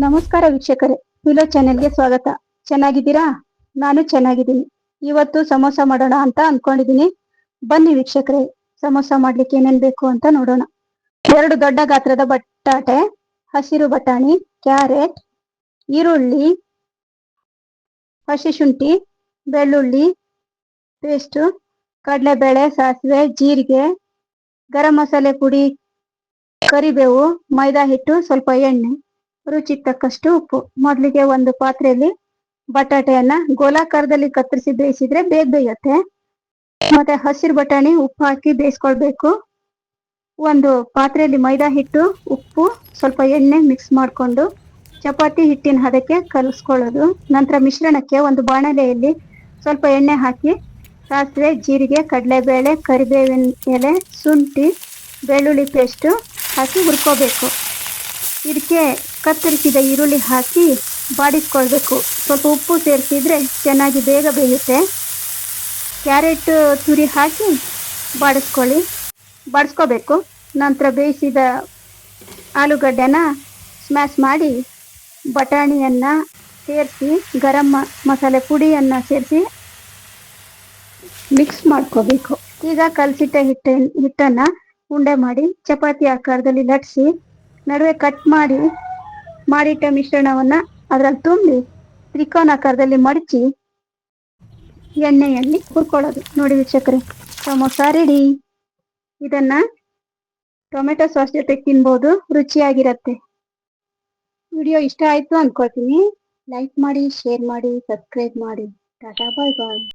ನಮಸ್ಕಾರ ವೀಕ್ಷಕರೇ, ವಿಲೋ ಚಾನೆಲ್ಗೆ ಸ್ವಾಗತ. ಚೆನ್ನಾಗಿದ್ದೀರಾ? ನಾನು ಚೆನ್ನಾಗಿದ್ದೀನಿ. ಇವತ್ತು ಸಮೋಸ ಮಾಡೋಣ ಅಂತ ಅನ್ಕೊಂಡಿದೀನಿ. ಬನ್ನಿ ವೀಕ್ಷಕರೇ, ಸಮೋಸ ಮಾಡ್ಲಿಕ್ಕೆ ಏನೇನ್ ಬೇಕು ಅಂತ ನೋಡೋಣ. 2 ದೊಡ್ಡ ಗಾತ್ರದ ಬಟಾಟೆ, ಹಸಿರು ಬಟಾಣಿ, ಕ್ಯಾರೆಟ್, ಈರುಳ್ಳಿ, ಹಸಿ ಶುಂಠಿ, ಬೆಳ್ಳುಳ್ಳಿ ಪೇಸ್ಟ್, ಕಡಲೆಬೇಳೆ, ಸಾಸಿವೆ, ಜೀರಿಗೆ, ಗರಂ ಮಸಾಲೆ ಪುಡಿ, ಕರಿಬೇವು, ಮೈದಾ ಹಿಟ್ಟು, ಸ್ವಲ್ಪ ಎಣ್ಣೆ, ರುಚಿಗೆ ತಕ್ಕಷ್ಟು ಉಪ್ಪು. ಮೊದಲಿಗೆ ಒಂದು ಪಾತ್ರೆಯಲ್ಲಿ ಬಟಾಟೆಯನ್ನ ಗೋಲಾಕಾರದಲ್ಲಿ ಕತ್ತರಿಸಿ ಬೇಯಿಸಿದ್ರೆ ಬೇಗ ಬೇಯುತ್ತೆ. ಮತ್ತೆ ಹಸಿರು ಬಟಾಣಿ ಉಪ್ಪು ಹಾಕಿ ಬೇಯಿಸ್ಕೊಳ್ಬೇಕು. ಒಂದು ಪಾತ್ರೆಯಲ್ಲಿ ಮೈದಾ ಹಿಟ್ಟು, ಉಪ್ಪು, ಸ್ವಲ್ಪ ಎಣ್ಣೆ ಮಿಕ್ಸ್ ಮಾಡಿಕೊಂಡು ಚಪಾತಿ ಹಿಟ್ಟಿನ ಹದಕ್ಕೆ ಕಲಿಸ್ಕೊಳ್ಳೋದು. ನಂತರ ಮಿಶ್ರಣಕ್ಕೆ ಒಂದು ಬಾಣಲೆಯಲ್ಲಿ ಸ್ವಲ್ಪ ಎಣ್ಣೆ ಹಾಕಿ ಸಾಸಿವೆ, ಜೀರಿಗೆ, ಕಡಲೆಬೇಳೆ, ಕರಿಬೇವಿನ ಎಲೆ, ಶುಂಠಿ, ಬೆಳ್ಳುಳ್ಳಿ ಪೇಸ್ಟು ಹಾಕಿ ಹುರ್ಕೋಬೇಕು. ಇದಕ್ಕೆ ಕತ್ತರಿಸಿದ ಈರುಳ್ಳಿ ಹಾಕಿ ಬಾಡಿಸ್ಕೊಳ್ಬೇಕು. ಸ್ವಲ್ಪ ಉಪ್ಪು ಸೇರಿಸಿದ್ರೆ ಚೆನ್ನಾಗಿ ಬೇಗ ಬೇಯುತ್ತೆ. ಕ್ಯಾರೆಟ್ ತುರಿ ಹಾಕಿ ಬಾಡಿಸ್ಕೋಬೇಕು. ನಂತರ ಬೇಯಿಸಿದ ಆಲೂಗಡ್ಡೆನ ಸ್ಮ್ಯಾಶ್ ಮಾಡಿ ಬಟಾಣಿಯನ್ನ ಸೇರಿಸಿ ಗರಂ ಮಸಾಲೆ ಪುಡಿಯನ್ನ ಸೇರಿಸಿ ಮಿಕ್ಸ್ ಮಾಡ್ಕೋಬೇಕು. ಈಗ ಕಲಸಿಟ್ಟ ಹಿಟ್ಟನ್ನ ಉಂಡೆ ಮಾಡಿ ಚಪಾತಿ ಆಕಾರದಲ್ಲಿ ಲಟ್ಟಿಸಿ ನಡುವೆ ಕಟ್ ಮಾಡಿಟ್ಟ ಮಿಶ್ರಣವನ್ನ ಅದರಲ್ಲಿ ತುಂಬಿ ತ್ರಿಕೋನಾಕಾರದಲ್ಲಿ ಮಡಚಿ ಎಣ್ಣೆಯಲ್ಲಿ ಹುರ್ಕೊಳ್ಳೋದು. ನೋಡಿ ವೀಕ್ಷಕರೇ, ಸಮೋಸ ರೆಡಿ. ಇದನ್ನ ಟೊಮೆಟೊ ಸಾಸ್ ಜೊತೆ ತಿನ್ಬೋದು, ರುಚಿಯಾಗಿರತ್ತೆ. ವಿಡಿಯೋ ಇಷ್ಟ ಆಯ್ತು ಅನ್ಕೋತೀನಿ. ಲೈಕ್ ಮಾಡಿ, ಶೇರ್ ಮಾಡಿ, ಸಬ್ಸ್ಕ್ರೈಬ್ ಮಾಡಿ. ಟಾಟಾ, ಬಾಯ್ ಬಾಯ್.